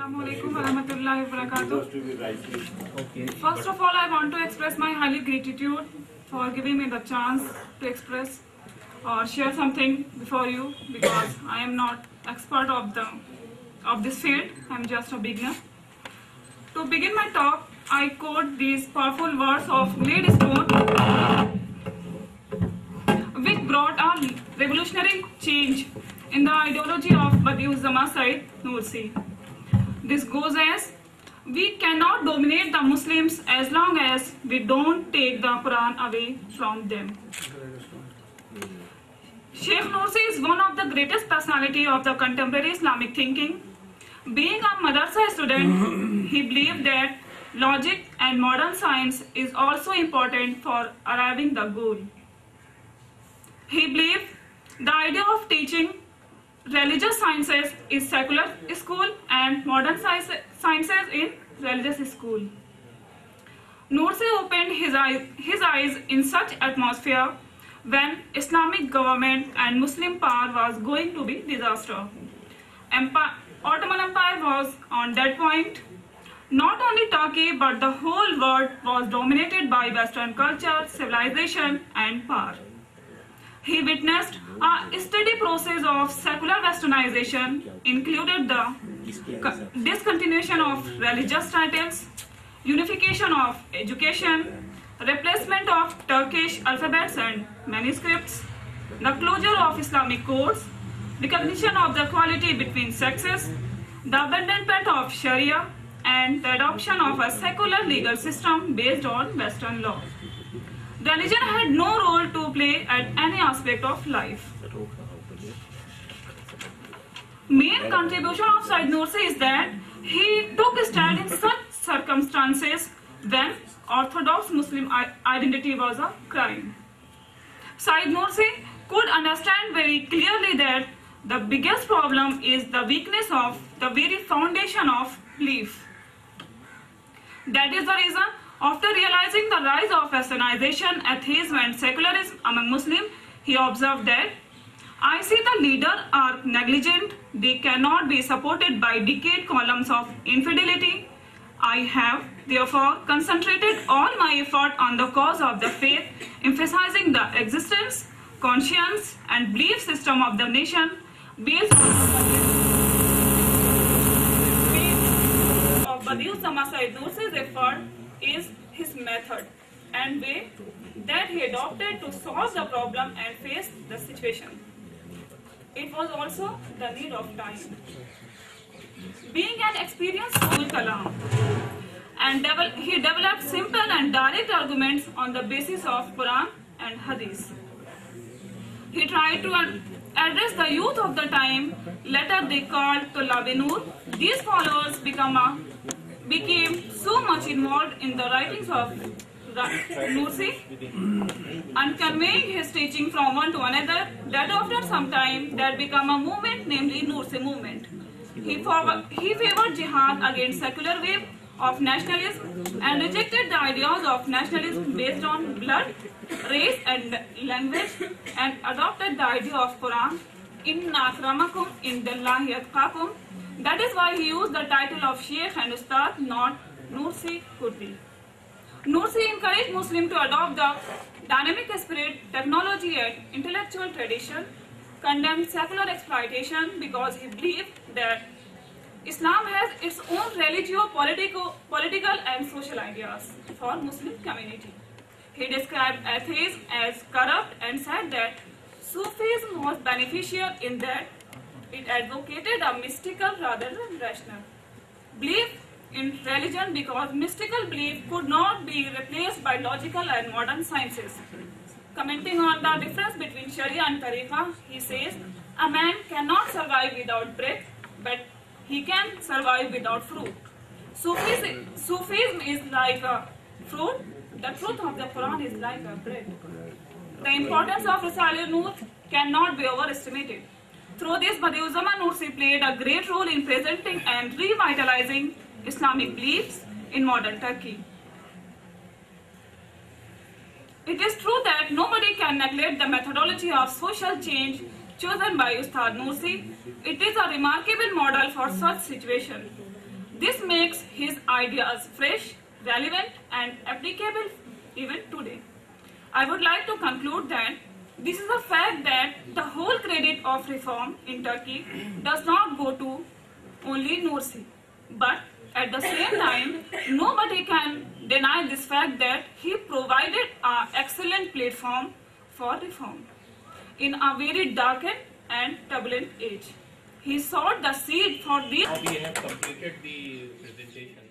Assalamualaikum warahmatullahi wabarakatuh. First of all, I want to express my highly gratitude for giving me the chance to express or share something before you, because I am not expert of this field. I am just a beginner. To begin my talk, I quote these powerful words of Gladstone, which brought a revolutionary change in the ideology of Badiuzzama Said Nursi. This goes as, we cannot dominate the Muslims as long as we don't take the Quran away from them. Sheikh Nursi is one of the greatest personalities of the contemporary Islamic thinking. Being a madrasa student, he believed that logic and modern science is also important for arriving the goal. He believed the idea of teaching religious sciences is secular school and modern sciences in religious school. Nursi opened his eyes in such atmosphere when Islamic government and Muslim power was going to be disaster. Ottoman Empire was on that point. Not only Turkey but the whole world was dominated by Western culture, civilization and power. He witnessed a steady process of secular westernization, included the discontinuation of religious titles, unification of education, replacement of Turkish alphabets and manuscripts, the closure of Islamic courts, recognition of the equality between sexes, the abandonment of Sharia, and the adoption of a secular legal system based on Western law. Religion had no role to play at any aspect of life. Main contribution of Said Nursi is that he took a stand in such circumstances when orthodox Muslim identity was a crime. Said Nursi could understand very clearly that the biggest problem is the weakness of the very foundation of belief. That is the reason, after realizing the rise of westernization, atheism and secularism among Muslims, he observed that, I see the leaders are negligent, they cannot be supported by decade columns of infidelity. I have therefore concentrated all my effort on the cause of the faith, emphasizing the existence, conscience and belief system of the nation based on Badiuzzama Said Nursi's effort is his method and way that he adopted to solve the problem and face the situation. It was also the need of time. Being an experienced school kalam, and he developed simple and direct arguments on the basis of Quran and Hadith. He tried to address the youth of the time, later they called Tulab-e-Noor. These followers became so much involved in the writings of Nursi and conveying his teaching from one to another that after some time that became a movement, namely Nursi movement. He favored jihad against secular wave of nationalism and rejected the ideas of nationalism based on blood, race and language, and adopted the idea of Quran, Inna akramakum indallahi atqakum. That is why he used the title of Sheikh and Ustad, not Nursi Kurdi. Nursi encouraged Muslims to adopt the dynamic spirit, technology and intellectual tradition, condemned secular exploitation because he believed that Islam has its own political and social ideas for Muslim community. He described atheism as corrupt and said that Sufism was beneficial in that it advocated a mystical rather than rational belief in religion because mystical belief could not be replaced by logical and modern sciences. Commenting on the difference between Sharia and Tariqa, he says, a man cannot survive without bread, but he can survive without fruit. Sufism is like a fruit, the truth of the Quran is like a bread. The importance of Risale-e-Noor cannot be overestimated. Through this, Badiuzzama Nursi played a great role in presenting and revitalizing Islamic beliefs in modern Turkey. It is true that nobody can neglect the methodology of social change chosen by Ustad Nursi. It is a remarkable model for such situation. This makes his ideas fresh, relevant, and applicable even today. I would like to conclude that this is a fact that the whole credit of reform in Turkey does not go to only Nursi. But at the same time, nobody can deny this fact that he provided an excellent platform for reform in a very darkened and turbulent age. He sowed the seed for this. Now we have completed the presentation.